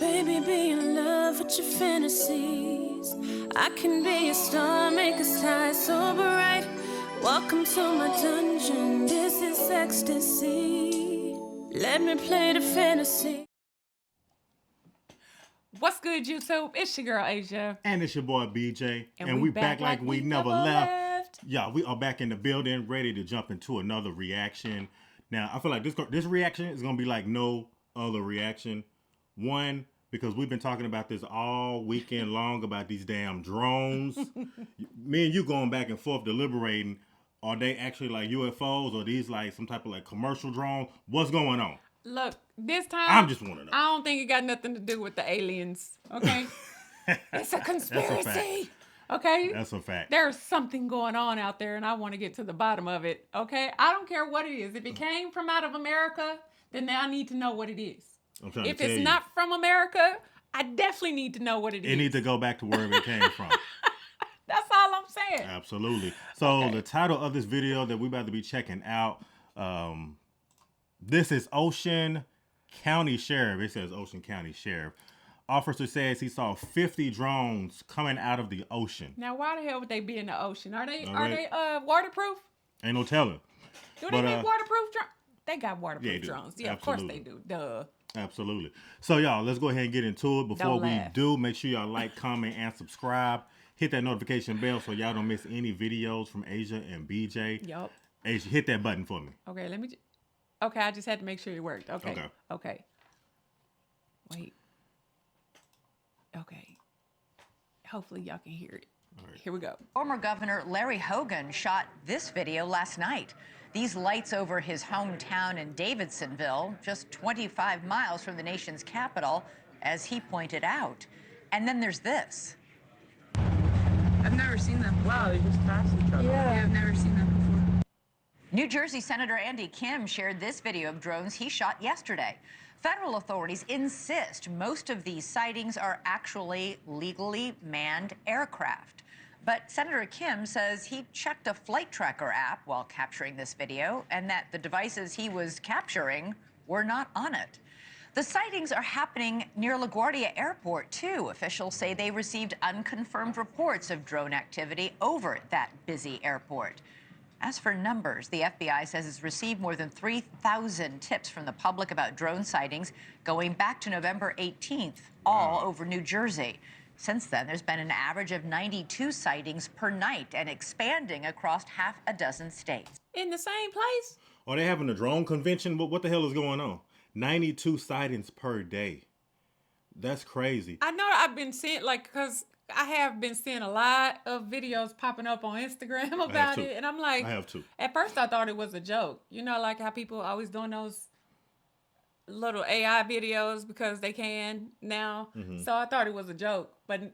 Baby, be in love with your fantasies. I can be a star, make us shine so bright. Welcome to my dungeon, this is ecstasy. Let me play the fantasy. What's good, YouTube? It's your girl, Asia. And it's your boy, BJ. And we back like we never left. Yeah, we are back in the building, ready to jump into another reaction. Now, I feel like this reaction is going to be like no other reaction. One, because we've been talking about this all weekend long about these damn drones. Me and you going back and forth deliberating. Are they actually like UFOs or these like some type of like commercial drone? What's going on? Look, this time, I'm just want to know. I don't think it got nothing to do with the aliens, okay? It's a conspiracy, That's a fact. okay? That's a fact. There's something going on out there, and I want to get to the bottom of it, okay? I don't care what it is. If it came from out of America, then I need to know what it is. If it's not from America, I definitely need to know what it is. It needs to go back to wherever it came from. That's all I'm saying. Absolutely. So the title of this video that we're about to be checking out, this is Ocean County Sheriff. It says Ocean County Sheriff. Officer says he saw 50 drones coming out of the ocean. Now, why the hell would they be in the ocean? Are they waterproof? Ain't no telling. Do they make waterproof drones? They got waterproof drones. Yeah, Absolutely. Of course they do. Duh. Absolutely. So, y'all, let's go ahead and get into it. Before we do, make sure y'all like, comment, and subscribe. Hit that notification bell so y'all don't miss any videos from Asia and BJ. Yup. Asia, hit that button for me. Okay, Okay, I just had to make sure it worked. Okay. Wait. Okay. Hopefully y'all can hear it. All right. Here we go. Former Governor Larry Hogan shot this video last night. These lights over his hometown in Davidsonville, just 25 miles from the nation's capital, as he pointed out. And then there's this. I've never seen them. Wow, they just passed each other. Yeah, I've never seen them before. New Jersey Senator Andy Kim shared this video of drones he shot yesterday. Federal authorities insist most of these sightings are actually legally manned aircraft. But Senator Kim says he checked a flight tracker app while capturing this video and that the devices he was capturing were not on it. The sightings are happening near LaGuardia Airport, too. Officials say they received unconfirmed reports of drone activity over that busy airport. As for numbers, the FBI says it's received more than 3,000 tips from the public about drone sightings going back to November 18th, all over New Jersey. Since then, there's been an average of 92 sightings per night and expanding across half a dozen states. In the same place? Are they having a drone convention? What the hell is going on? 92 sightings per day. That's crazy. I know I've been seeing, because I have been seeing a lot of videos popping up on Instagram about it. And I'm like, I have too. At first I thought it was a joke. You know, like how people always doing those little AI videos because they can now. So I thought it was a joke. But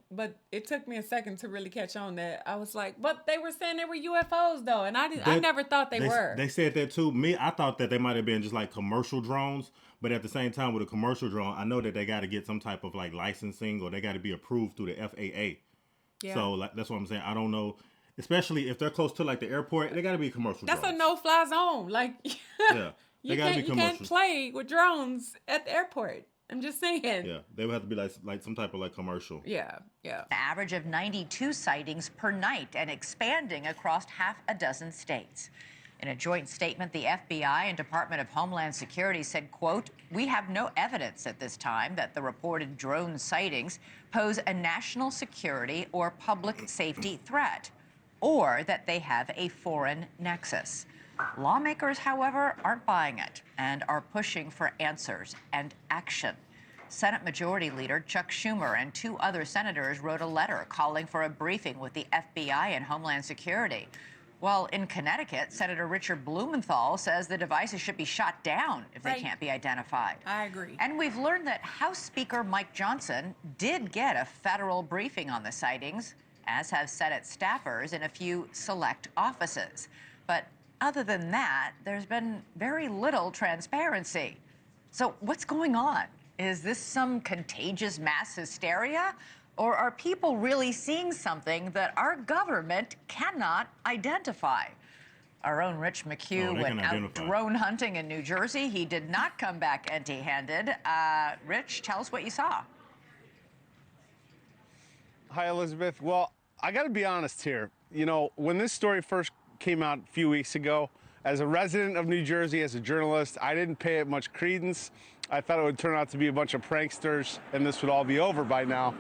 it took me a second to really catch on that. I was like, but they were saying they were UFOs though. And I never thought they were. They said that too. I thought that they might have been just like commercial drones. But at the same time, with a commercial drone, I know that they got to get some type of like licensing or they got to be approved through the FAA. Yeah. So that's what I'm saying. I don't know. Especially if they're close to like the airport, they got to be commercial drones. That's a no-fly zone. Like, yeah, they got to be commercial. You can't play with drones at the airport. I'm just saying. Yeah, they would have to be like some type of like commercial. Yeah. An average of 92 sightings per night and expanding across half a dozen states. In a joint statement, the FBI and Department of Homeland Security said, quote, "We have no evidence at this time that the reported drone sightings pose a national security or public safety threat, or that they have a foreign nexus." Lawmakers, however, aren't buying it and are pushing for answers and action. Senate Majority Leader Chuck Schumer and 2 other senators wrote a letter calling for a briefing with the FBI and Homeland Security. While in Connecticut, Senator Richard Blumenthal says the devices should be shot down if they can't be identified. I agree. And we've learned that House Speaker Mike Johnson did get a federal briefing on the sightings, as have Senate staffers in a few select offices. But other than that, there's been very little transparency. So what's going on? Is this some contagious mass hysteria? Or are people really seeing something that our government cannot identify? Our own Rich McHugh went out drone hunting in New Jersey. He did not come back empty-handed. Rich, tell us what you saw. Hi, Elizabeth. Well, I got to be honest here. You know, when this story first came out a few weeks ago, as a resident of New Jersey, as a journalist, I didn't pay it much credence. I thought it would turn out to be a bunch of pranksters and this would all be over by now.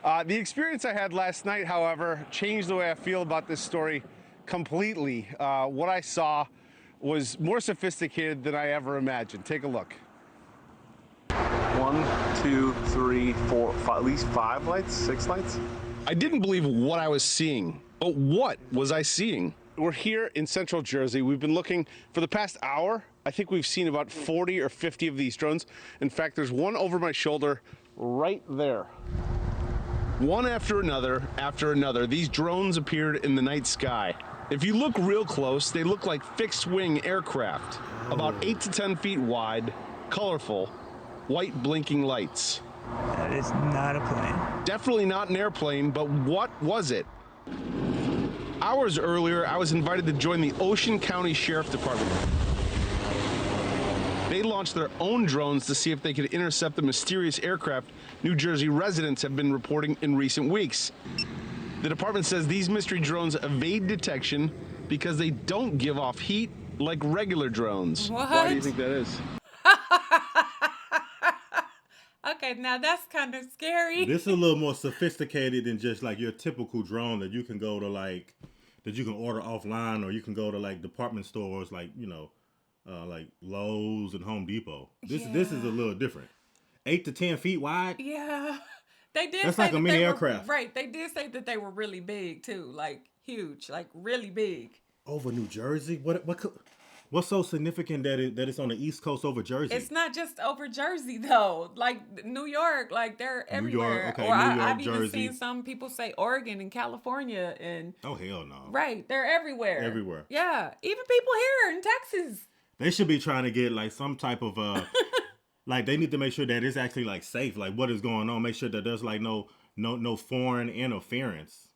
The experience I had last night, however, changed the way I feel about this story completely. What I saw was more sophisticated than I ever imagined. Take a look. 1, 2, 3, 4, 5, at least 5 lights, 6 lights. I didn't believe what I was seeing, but what was I seeing? We're here in central Jersey. We've been looking for the past hour. I think we've seen about 40 or 50 of these drones. In fact, there's one over my shoulder right there. One after another, these drones appeared in the night sky. If you look real close, they look like fixed-wing aircraft, about 8 to 10 feet wide, colorful, white blinking lights. That is not a plane. Definitely not an airplane, but what was it? Hours earlier, I was invited to join the Ocean County Sheriff Department. They launched their own drones to see if they could intercept the mysterious aircraft New Jersey residents have been reporting in recent weeks. The department says these mystery drones evade detection because they don't give off heat like regular drones. What? Why do you think that is? Okay, now that's kind of scary. This is a little more sophisticated than just like your typical drone that you can go to like, that you can order offline, or you can go to like department stores like, you know, like Lowe's and Home Depot. This is a little different. 8 to 10 feet wide. Yeah, they did. That's say like a that mini they were, aircraft. right? They did say that they were really big too, like huge, like really big. Over New Jersey? What's so significant that it's on the East Coast over Jersey? It's not just over Jersey though. Like New York, like they're everywhere. Okay, or New York, I've even Jersey. seen some people say Oregon and California and. Oh hell no! Right, they're everywhere. Everywhere. Yeah, even people here in Texas. They should be trying to get like some type of like they need to make sure that it's actually like safe. Like what is going on? Make sure that there's like no foreign interference.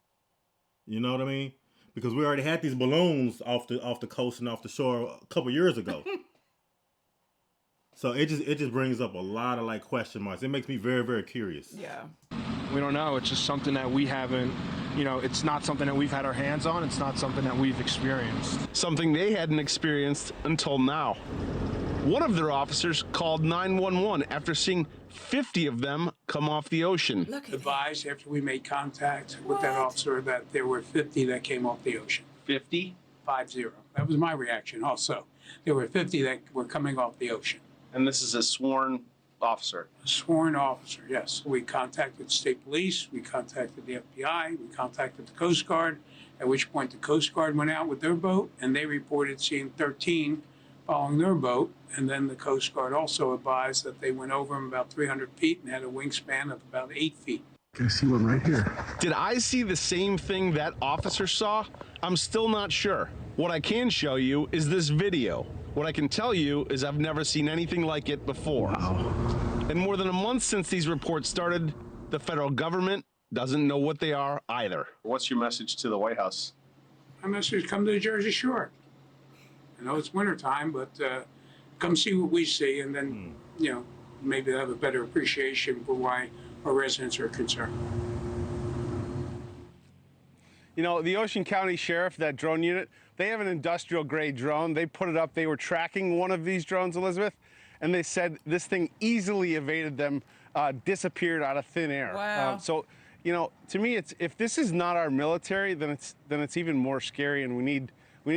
You know what I mean? Because we already had these balloons off the coast and off the shore a couple years ago. So it just brings up a lot of like question marks. It makes me very, very curious. Yeah. We don't know. It's just something that we haven't, you know, it's not something that we've had our hands on. It's not something that we've experienced. Something they hadn't experienced until now. One of their officers called 911 after seeing 50 of them come off the ocean. Advised after we made contact with that officer that there were 50 that came off the ocean. 50? 50. That was my reaction also. There were 50 that were coming off the ocean. And this is a sworn officer? A sworn officer, yes. We contacted state police, we contacted the FBI, we contacted the Coast Guard, at which point the Coast Guard went out with their boat and they reported seeing 13 following their boat. And then the Coast Guard also advised that they went over them about 300 feet and had a wingspan of about 8 feet. I see one right here. Did I see the same thing that officer saw? I'm still not sure. What I can show you is this video. What I can tell you is I've never seen anything like it before. Wow. And more than a month since these reports started, the federal government doesn't know what they are either. What's your message to the White House? My message is come to the Jersey Shore. I know it's wintertime, but come see what we see, and then, you know, maybe have a better appreciation for why our residents are concerned. You know, the Ocean County Sheriff, that drone unit, they have an industrial grade drone. They put it up. They were tracking one of these drones, Elizabeth, and they said this thing easily evaded them, disappeared out of thin air. Wow. So, you know, to me, it's if this is not our military, then it's even more scary, and we need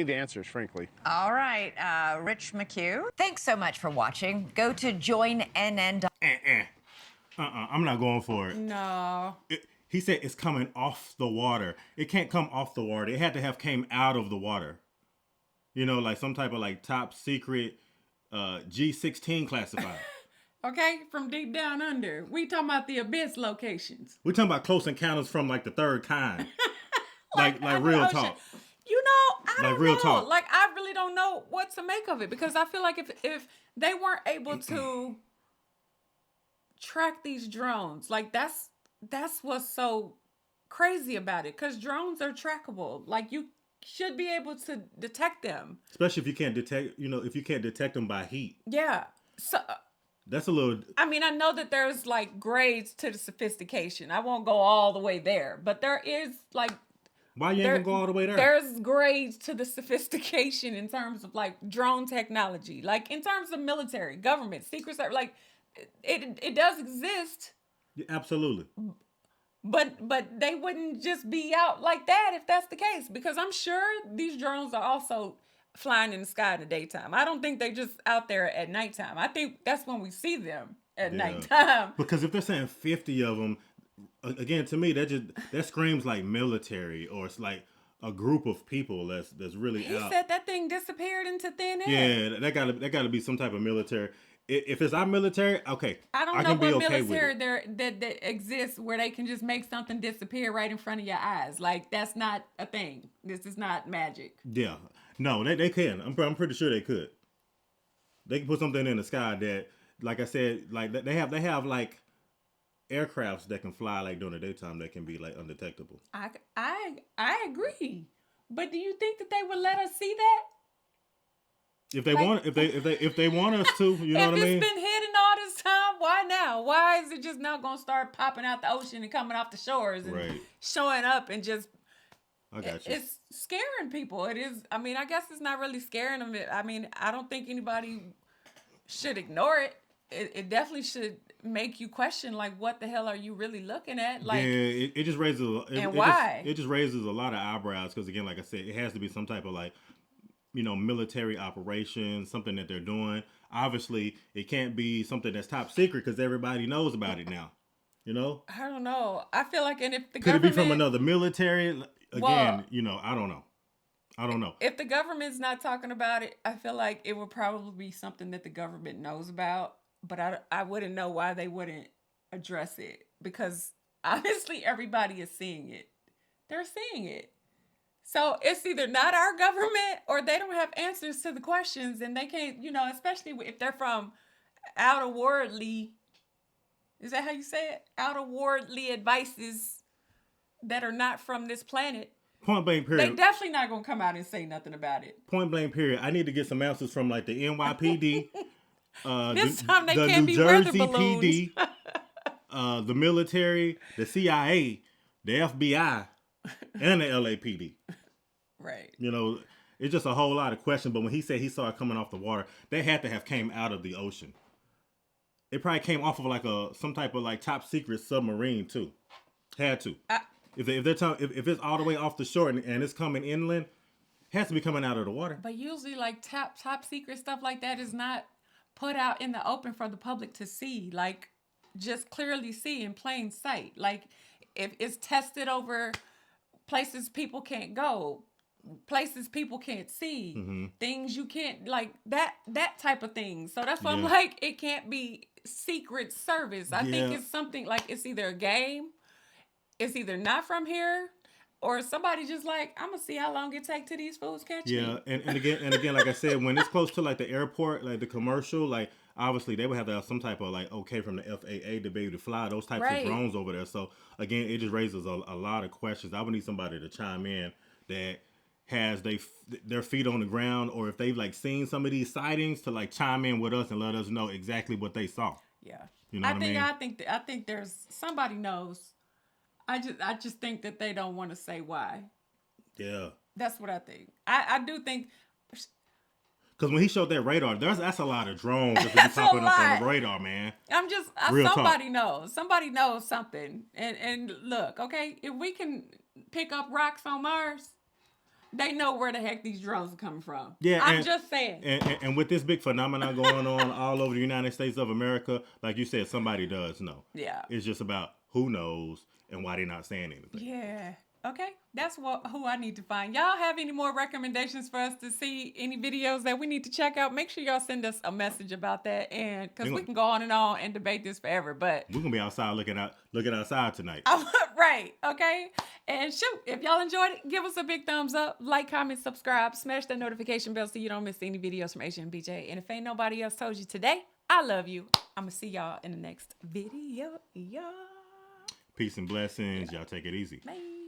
answers, frankly. All right, Rich McHugh. Thanks so much for watching. Go to joinnn. I'm not going for it. No. He said it's coming off the water. It can't come off the water. It had to have came out of the water. You know, like some type of like top secret G16 classified. Okay, from deep down under. We talking about the abyss locations. We're talking about close encounters from like the third kind. like real talk. You know, I don't real know. talk. Like, I really don't know what to make of it, because I feel like if they weren't able to track these drones, like that's what's so crazy about it, because drones are trackable. Like should be able to detect them. Especially if you can't detect them by heat. Yeah. So that's a little. I mean, I know that there's like grades to the sophistication. I won't go all the way there, but there is like. Why you ain't gonna go all the way there? There's grades to the sophistication in terms of like drone technology, like in terms of military, government, secret service. Like it does exist. Yeah, absolutely. But they wouldn't just be out like that if that's the case, because I'm sure these drones are also flying in the sky in the daytime. I don't think they just out there at nighttime. I think that's when we see them at nighttime. Because if they're saying 50 of them, again, to me that screams like military, or it's like a group of people that's really out. He said that thing disappeared into thin air. Yeah, that gotta be some type of military. If it's our military, okay. I don't know what military there that exists where they can just make something disappear right in front of your eyes. Like, that's not a thing. This is not magic. Yeah. No, they can. I'm pretty sure they could. They can put something in the sky that, like I said, like they have like aircrafts that can fly like during the daytime that can be like undetectable. I agree. But do you think that they would let us see that? If they want us to, you know what I mean? If it's been hidden all this time, why now? Why is it just not gonna start popping out the ocean and coming off the shores and showing up and just? I got you. It's scaring people. It is. I mean, I guess it's not really scaring them. I mean, I don't think anybody should ignore it. It definitely should make you question, like, what the hell are you really looking at? Like, yeah, it just raises why? It just raises a lot of eyebrows, because again, like I said, it has to be some type of like, military operation, something that they're doing. Obviously, it can't be something that's top secret because everybody knows about it now. I don't know. I feel like, and if the could government... it be from another military? Again, I don't know. If the government's not talking about it, I feel like it would probably be something that the government knows about, but I wouldn't know why they wouldn't address it, because honestly, everybody is seeing it. They're seeing it. So it's either not our government or they don't have answers to the questions, and they can't, especially if they're from outer worldly, is that how you say it? Outer worldly advices that are not from this planet. Point blank period. They definitely not going to come out and say nothing about it. Point blank period. I need to get some answers from like the NYPD. This time they the can't New be weather Jersey balloons. PD, the military, the CIA, the FBI, and the LAPD. Right. It's just a whole lot of questions. But when he said he saw it coming off the water, they had to have came out of the ocean. It probably came off of like some type of like top secret submarine too. Had to. If it's all the way off the shore and it's coming inland, it has to be coming out of the water. But usually like top secret stuff like that is not put out in the open for the public to see. Like, just clearly see in plain sight. Like, if it's tested over places people can't go, places people can't see, things you can't, like that type of thing. So that's why I'm like, it can't be Secret Service. I think it's something like, it's either a game, it's either not from here, or somebody just like, I'm gonna see how long it take till these fools catch me. Yeah, and again, like I said, when it's close to like the airport, like the commercial, like obviously they would have to have some type of like okay from the FAA to be able to fly those types of drones over there. So again, it just raises a lot of questions. I would need somebody to chime in that has their feet on the ground, or if they've like seen some of these sightings, to like chime in with us and let us know exactly what they saw. Yeah, you know what I mean? I think there's somebody knows. I just think that they don't want to say why. Yeah, that's what I think. I do think. Because when he showed that radar, that's a lot of drones that's popping up on the radar, man. Somebody knows. Somebody knows something. And look, okay, if we can pick up rocks on Mars, they know where the heck these drones are coming from. Yeah, I'm just saying. And with this big phenomenon going on all over the United States of America, like you said, somebody does know. Yeah. It's just about who knows and why they're not saying anything. Yeah. Okay, that's who I need to find. Y'all have any more recommendations for us to see? Any videos that we need to check out? Make sure y'all send us a message about that, and because we can go on and debate this forever. But we're gonna be outside looking outside tonight. Right. Okay. And shoot, if y'all enjoyed it, give us a big thumbs up, like, comment, subscribe, smash that notification bell so you don't miss any videos from Asia and BJ. And if ain't nobody else told you today, I love you. I'm gonna see y'all in the next video. Y'all. Peace and blessings. Y'all take it easy. Bye.